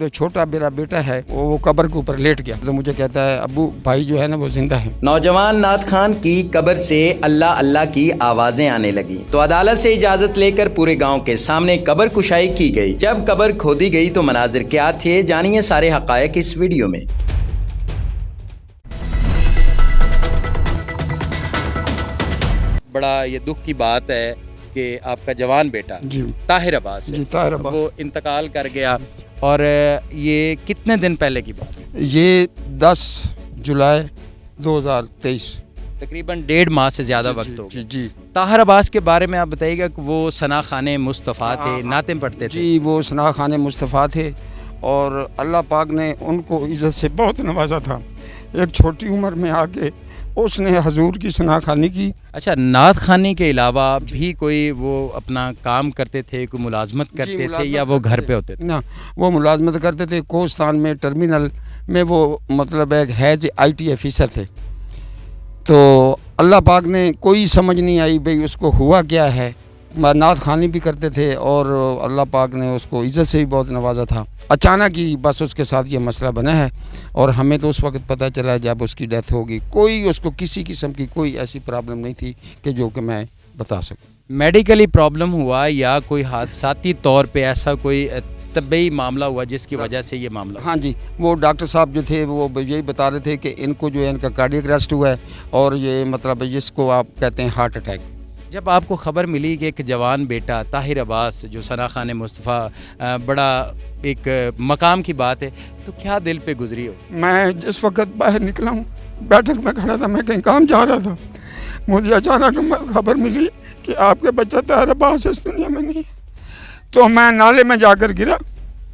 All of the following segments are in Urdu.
جو چھوٹا میرا بیٹا ہے وہ قبر کے اوپر لیٹ گیا تو مجھے کہتا ہے ابو بھائی جو ہے نا وہ زندہ ہے۔ نوجوان نعت خان کی قبر سے اللہ اللہ کی آوازیں آنے لگی تو عدالت سے اجازت لے کر پورے گاؤں کے سامنے قبر کشائی کی گئی۔ جب قبر کھودی گئی تو مناظر کیا تھے، جانیے سارے حقائق اس ویڈیو میں۔ بڑا یہ دکھ کی بات ہے کہ آپ کا جوان بیٹا جی طاہر عباس جی طاہر عباس وہ انتقال کر گیا، اور یہ کتنے دن پہلے کی بات ہے؟ یہ 10 جولائی 2023 تقریباً 1.5 ماہ سے زیادہ وقت ہو جی گیا۔ جی طاہر عباس کے بارے میں آپ بتائیے گا کہ وہ ثنا خان مصطفیٰ تھے، نعتیں پڑھتے تھے۔ جی وہ ثنا خان مصطفیٰ تھے اور اللہ پاک نے ان کو عزت سے بہت نوازا تھا۔ ایک چھوٹی عمر میں آ کے اس نے حضور کی ثنا خوانی کی۔ اچھا، نعت خوانی کے علاوہ بھی کوئی وہ اپنا کام کرتے تھے، کوئی ملازمت کرتے تھے یا وہ گھر پہ ہوتے تھے؟ نا وہ ملازمت کرتے تھے کوہستان میں ٹرمینل میں، وہ مطلب ایک حیض IT آفیسر تھے۔ تو اللہ پاک نے کوئی سمجھ نہیں آئی بھئی اس کو ہوا کیا ہے۔ نعت خوانی بھی کرتے تھے اور اللہ پاک نے اس کو عزت سے بھی بہت نوازا تھا۔ اچانک ہی بس اس کے ساتھ یہ مسئلہ بنا ہے، اور ہمیں تو اس وقت پتہ چلا جب اس کی ڈیتھ ہوگی۔ کوئی اس کو کسی قسم کی کوئی ایسی پرابلم نہیں تھی کہ جو کہ میں بتا سکوں۔ میڈیکلی پرابلم ہوا یا کوئی حادثاتی طور پہ ایسا کوئی طبی معاملہ ہوا جس کی وجہ سے یہ معاملہ ہوا؟ ہاں جی، وہ ڈاکٹر صاحب جو تھے وہ یہی بتا رہے تھے کہ ان کو جو ہے ان کا کارڈیک اریسٹ ہوا ہے، اور یہ مطلب جس کو آپ کہتے ہیں ہارٹ اٹیک۔ جب آپ کو خبر ملی کہ ایک جوان بیٹا طاہر عباس جو ثنا خان مصطفیٰ بڑا ایک مقام کی بات ہے، تو کیا دل پہ گزری ہو؟ میں جس وقت باہر نکلا ہوں، بیٹھک میں کھڑا تھا، میں کہیں کام جا رہا تھا، مجھے اچانک خبر ملی کہ آپ کے بچہ طاہر عباس اس دنیا میں نہیں ہے۔ تو میں نالے میں جا کر گرا،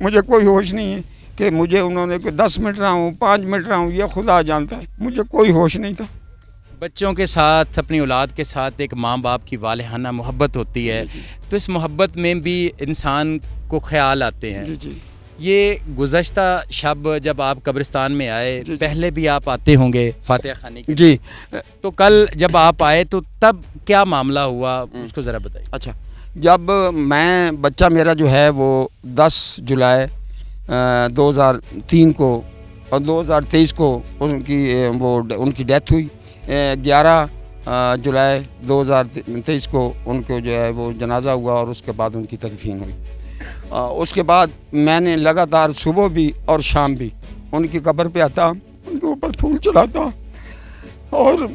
مجھے کوئی ہوش نہیں ہے کہ مجھے انہوں نے کوئی 10 منٹ رہا ہوں 5 منٹ رہا ہوں، یہ خدا جانتا ہے، مجھے کوئی ہوش نہیں تھا۔ بچوں کے ساتھ، اپنی اولاد کے ساتھ ایک ماں باپ کی والہانہ محبت ہوتی ہے، تو اس محبت میں بھی انسان کو خیال آتے ہیں۔ جی جی یہ گزشتہ شب جب آپ قبرستان میں آئے، پہلے بھی آپ آتے ہوں گے فاتحہ خوانی کے، جی تو کل جب آپ آئے تو تب کیا معاملہ ہوا اس کو ذرا بتائیے۔ اچھا، جب میں بچہ میرا جو ہے وہ 10 جولائی 2003 کو اور 2023 کو ان کی ڈیتھ ہوئی۔ 11 جولائی 2023 کو ان کو جو ہے وہ جنازہ ہوا اور اس کے بعد ان کی تدفین ہوئی۔ اس کے بعد میں نے لگاتار صبح بھی اور شام بھی ان کی قبر پہ آتا، ان کے اوپر پھول چڑھاتا اور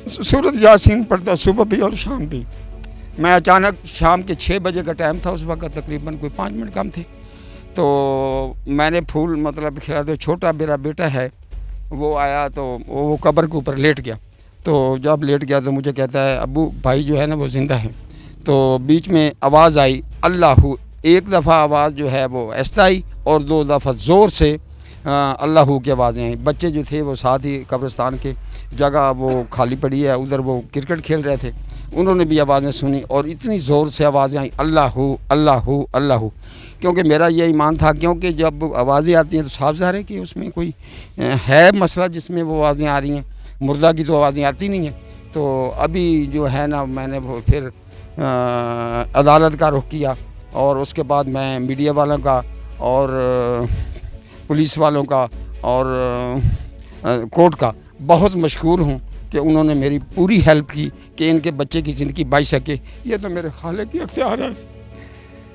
سورۃ یاسین پڑھتا، صبح بھی اور شام بھی۔ میں اچانک شام کے 6 بجے کا ٹائم تھا اس وقت، تقریباً کوئی 5 منٹ کم تھے، تو میں نے پھول مطلب کھلا دیا۔ چھوٹا میرا بیٹا ہے وہ آیا تو وہ قبر کے اوپر لیٹ گیا، تو جب لیٹ گیا تو مجھے کہتا ہے ابو بھائی جو ہے نا وہ زندہ ہے۔ تو بیچ میں آواز آئی اللہ، ایک دفعہ آواز جو ہے وہ ایسا آئی اور 2 دفعہ زور سے اللہ کی آوازیں آئیں۔ بچے جو تھے وہ ساتھ ہی قبرستان کے جگہ وہ خالی پڑی ہے، ادھر وہ کرکٹ کھیل رہے تھے، انہوں نے بھی آوازیں سنی اور اتنی زور سے آوازیں آئیں اللہ اللہ اللہ، کیونکہ میرا یہ ایمان تھا، کیونکہ جب آوازیں آتی ہیں تو صاف ظاہر ہے کہ اس میں کوئی ہے مسئلہ جس میں وہ آوازیں آ رہی ہیں، مردہ کی تو آوازیں آتی نہیں ہیں۔ تو ابھی جو ہے نا میں نے وہ پھر عدالت کا رخ کیا، اور اس کے بعد میں میڈیا والوں کا اور پولیس والوں کا اور کورٹ کا بہت مشکور ہوں کہ انہوں نے میری پوری ہیلپ کی کہ ان کے بچے کی زندگی بچ سکے۔ یہ تو میرے خالق کی اختیار ہے۔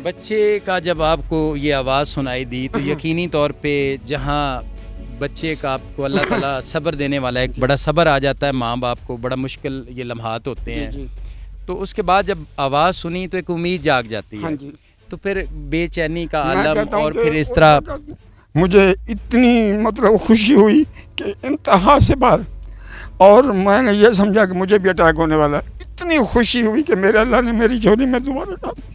بچے کا جب آپ کو یہ آواز سنائی دی تو یقینی طور پہ جہاں بچے کا آپ کو اللہ تعالیٰ صبر دینے والا ہے، ایک بڑا صبر آ جاتا ہے ماں باپ کو، بڑا مشکل یہ لمحات ہوتے ہیں، تو اس کے بعد جب آواز سنی تو ایک امید جاگ جاتی ہے، تو پھر بے چینی کا عالم، اور پھر اس طرح مجھے اتنی مطلب خوشی ہوئی کہ انتہا سے باہر، اور میں نے یہ سمجھا کہ مجھے بھی اٹیک ہونے والا ہے۔ اتنی خوشی ہوئی کہ میرے اللہ نے میری جھولی میں دوبارہ ڈال دی،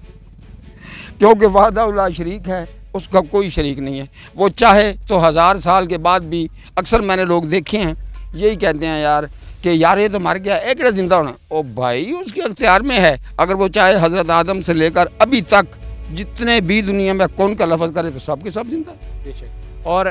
کیونکہ وحدہ لا شریک ہے، اس کا کوئی شریک نہیں ہے۔ وہ چاہے تو 1000 سال کے بعد بھی، اکثر میں نے لوگ دیکھے ہیں یہی کہتے ہیں یار کہ یار یہ تو مر گیا، ایک زندہ ہونا، او بھائی اس کے اختیار میں ہے۔ اگر وہ چاہے حضرت آدم سے لے کر ابھی تک جتنے بھی دنیا میں کون کا لفظ کرے تو سب کے سب زندہ ہے۔ اور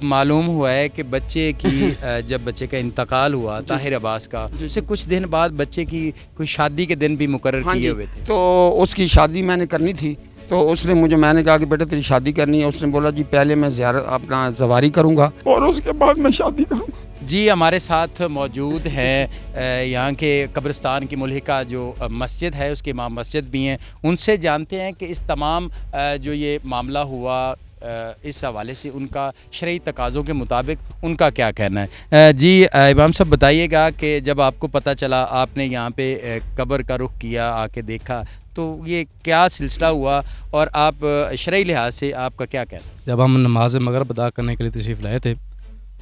معلوم ہوا ہے کہ بچے کی جب بچے کا انتقال ہوا طاہر عباس کا، اس سے کچھ دن بعد بچے کی کوئی شادی کے دن بھی مقرر کیے ہوئے تھے، تو اس کی شادی میں نے کرنی تھی، تو اس نے مجھے، میں نے کہا کہ بیٹا تیری شادی کرنی ہے، اس نے بولا جی پہلے میں زیارت اپنا زواری کروں گا اور اس کے بعد میں شادی کروں گا۔ جی ہمارے ساتھ موجود ہیں یہاں کے قبرستان کی ملحقہ جو مسجد ہے اس کے امام مسجد بھی ہیں، ان سے جانتے ہیں کہ اس تمام جو یہ معاملہ ہوا اس حوالے سے ان کا شرعی تقاضوں کے مطابق ان کا کیا کہنا ہے۔ جی امام صاحب بتائیے گا کہ جب آپ کو پتہ چلا، آپ نے یہاں پہ قبر کا رخ کیا، آ کے دیکھا، تو یہ کیا سلسلہ ہوا اور آپ شرعی لحاظ سے آپ کا کیا کہنا ہے؟ جب ہم نماز مغرب ادا کرنے کے لیے تشریف لائے تھے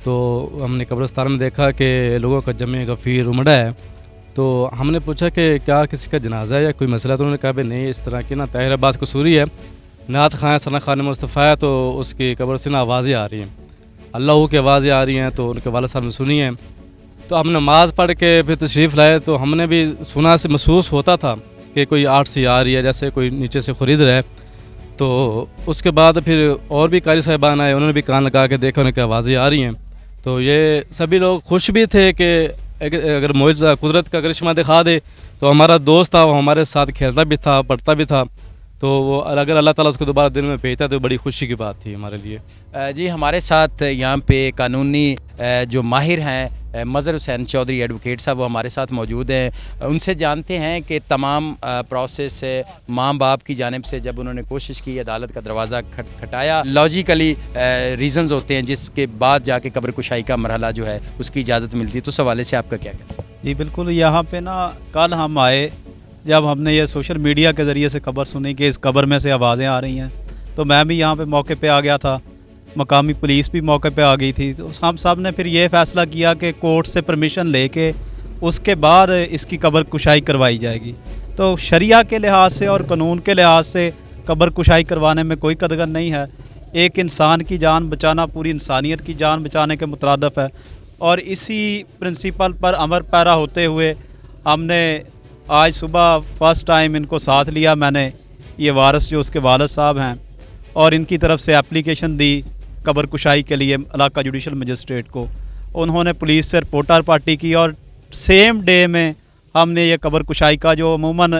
تو ہم نے قبرستان میں دیکھا کہ لوگوں کا جمع غفیر امڑا ہے، تو ہم نے پوچھا کہ کیا کسی کا جنازہ ہے یا کوئی مسئلہ، تو انہوں نے کہا بھائی نہیں، اس طرح کی نا طاہر عباس قصوری ہے، نعت خواں ثنا خان مصطفیٰ ہے، تو اس کی قبر سے نا آوازیں آ رہی ہیں، اللہ کی آوازیں آ رہی ہیں، تو ان کے والد صاحب نے سنی ہیں۔ تو ہم نماز پڑھ کے پھر تشریف لائے تو ہم نے بھی سنا سے محسوس ہوتا تھا کہ کوئی آرٹ سی آ رہی ہے، جیسے کوئی نیچے سے خرید رہا ہے۔ تو اس کے بعد پھر اور بھی قاری صاحبان آئے، انہوں نے بھی کان لگا کے دیکھا، انہیں کی آوازیں آ رہی ہیں۔ تو یہ سبھی لوگ خوش بھی تھے کہ اگر معجزہ قدرت کا کرشمہ دکھا دے، تو ہمارا دوست تھا، وہ ہمارے ساتھ کھیلتا بھی تھا، پڑھتا بھی تھا، تو وہ اگر اللہ تعالیٰ اس کو دوبارہ دل میں بھیجتا تو بڑی خوشی کی بات تھی ہمارے لیے۔ جی ہمارے ساتھ یہاں پہ قانونی جو ماہر ہیں مظہر حسین چودھری ایڈوکیٹ صاحب، وہ ہمارے ساتھ موجود ہیں، ان سے جانتے ہیں کہ تمام پروسیس ماں باپ کی جانب سے جب انہوں نے کوشش کی، عدالت کا دروازہ کھٹایا، لاجیکلی ریزنز ہوتے ہیں جس کے بعد جا کے قبر کشائی کا مرحلہ جو ہے اس کی اجازت ملتی ہے، تو اس حوالے سے آپ کا کیا کہنا ہے؟ جی بالکل، یہاں پہ نا کل ہم آئے، جب ہم نے یہ سوشل میڈیا کے ذریعے سے خبر سنی کہ اس قبر میں سے آوازیں آ رہی ہیں، تو میں بھی یہاں پہ موقع پہ آ گیا تھا، مقامی پولیس بھی موقع پہ آ گئی تھی، تو ہم سب نے پھر یہ فیصلہ کیا کہ کورٹ سے پرمیشن لے کے اس کے بعد اس کی قبر کشائی کروائی جائے گی۔ تو شریعہ کے لحاظ سے اور قانون کے لحاظ سے قبر کشائی کروانے میں کوئی قدغن نہیں ہے، ایک انسان کی جان بچانا پوری انسانیت کی جان بچانے کے مترادف ہے، اور اسی پرنسپل پر عمل پیرا ہوتے ہوئے ہم نے آج صبح فرسٹ ٹائم ان کو ساتھ لیا، میں نے یہ وارث جو اس کے والد صاحب ہیں، اور ان کی طرف سے اپلیکیشن دی قبر کشائی کے لیے علاقہ جوڈیشل مجسٹریٹ کو، انہوں نے پولیس سے رپورٹر پارٹی کی، اور سیم ڈے میں ہم نے یہ قبر کشائی کا جو عموماً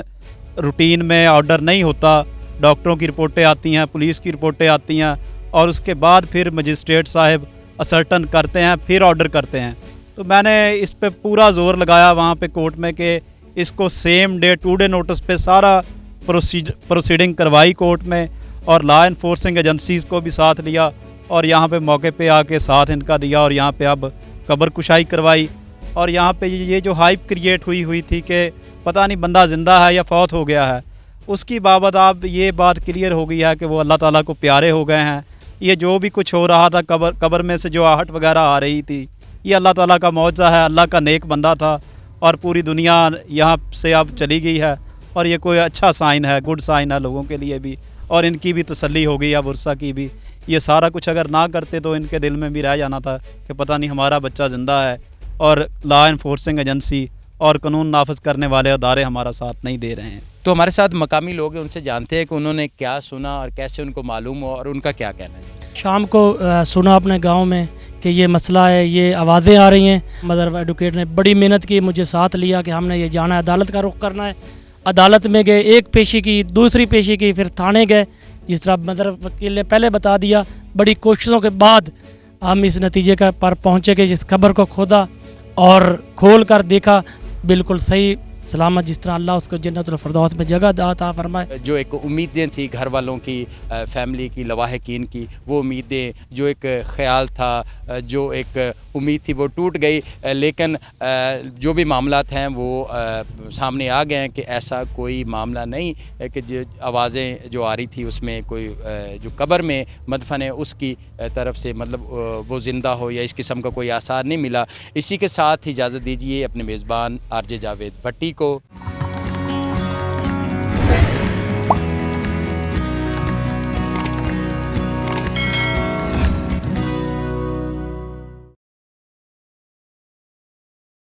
روٹین میں آرڈر نہیں ہوتا، ڈاکٹروں کی رپورٹیں آتی ہیں، پولیس کی رپورٹیں آتی ہیں، اور اس کے بعد پھر مجسٹریٹ صاحب اسرٹن کرتے ہیں، پھر آرڈر کرتے ہیں، تو میں نے اس پہ پورا زور لگایا وہاں پہ کورٹ میں کہ اس کو سیم ڈے 2 ڈے نوٹس پہ سارا پروسیڈنگ کروائی کورٹ میں، اور لا انفورسنگ ایجنسیز کو بھی ساتھ لیا، اور یہاں پہ موقع پہ آ کے ساتھ ان کا دیا، اور یہاں پہ اب قبر کشائی کروائی۔ اور یہاں پہ یہ جو ہائپ کریٹ ہوئی تھی کہ پتہ نہیں بندہ زندہ ہے یا فوت ہو گیا ہے، اس کی بابت اب یہ بات کلیئر ہو گئی ہے کہ وہ اللہ تعالیٰ کو پیارے ہو گئے ہیں۔ یہ جو بھی کچھ ہو رہا تھا قبر میں سے جو آہٹ وغیرہ آ رہی تھی، یہ اللہ تعالیٰ کا معجزہ ہے، اللہ کا نیک بندہ تھا، اور پوری دنیا یہاں سے اب چلی گئی ہے، اور یہ کوئی اچھا سائن ہے، گڈ سائن ہے لوگوں کے لیے بھی، اور ان کی بھی تسلی ہو گئی اب ورثہ کی بھی۔ یہ سارا کچھ اگر نہ کرتے تو ان کے دل میں بھی رہ جانا تھا کہ پتہ نہیں ہمارا بچہ زندہ ہے، اور لا انفورسنگ ایجنسی اور قانون نافذ کرنے والے ادارے ہمارا ساتھ نہیں دے رہے ہیں۔ تو ہمارے ساتھ مقامی لوگ ہیں، ان سے جانتے ہیں کہ انہوں نے کیا سنا اور کیسے ان کو معلوم ہو اور ان کا کیا کہنا ہے۔ شام کو سنا اپنے گاؤں میں کہ یہ مسئلہ ہے، یہ آوازیں آ رہی ہیں، مظہر ایڈوکیٹ نے بڑی محنت کی، مجھے ساتھ لیا کہ ہم نے یہ جانا ہے، عدالت کا رخ کرنا ہے۔ عدالت میں گئے، ایک پیشی کی، دوسری پیشی کی، پھر تھانے گئے، جس طرح مظہر وکیل نے پہلے بتا دیا۔ بڑی کوششوں کے بعد ہم اس نتیجے پر پہنچے کہ جس خبر کو کھودا اور کھول کر دیکھا، بالکل صحیح سلامت، جس طرح اللہ اس کو جنت الفردوس میں جگہ عطا فرمائے۔ جو ایک امیدیں تھیں گھر والوں کی، فیملی کی، لواحقین کی، وہ امیدیں، جو ایک خیال تھا، جو ایک امید تھی، وہ ٹوٹ گئی، لیکن جو بھی معاملات ہیں وہ سامنے آ گئے ہیں کہ ایسا کوئی معاملہ نہیں کہ جو آوازیں جو آ رہی تھی اس میں کوئی جو قبر میں مدفن ہے اس کی طرف سے مطلب وہ زندہ ہو یا اس قسم کا کوئی آثار نہیں ملا۔ اسی کے ساتھ اجازت دیجیے اپنے میزبان آر جے جاوید بھٹی کو۔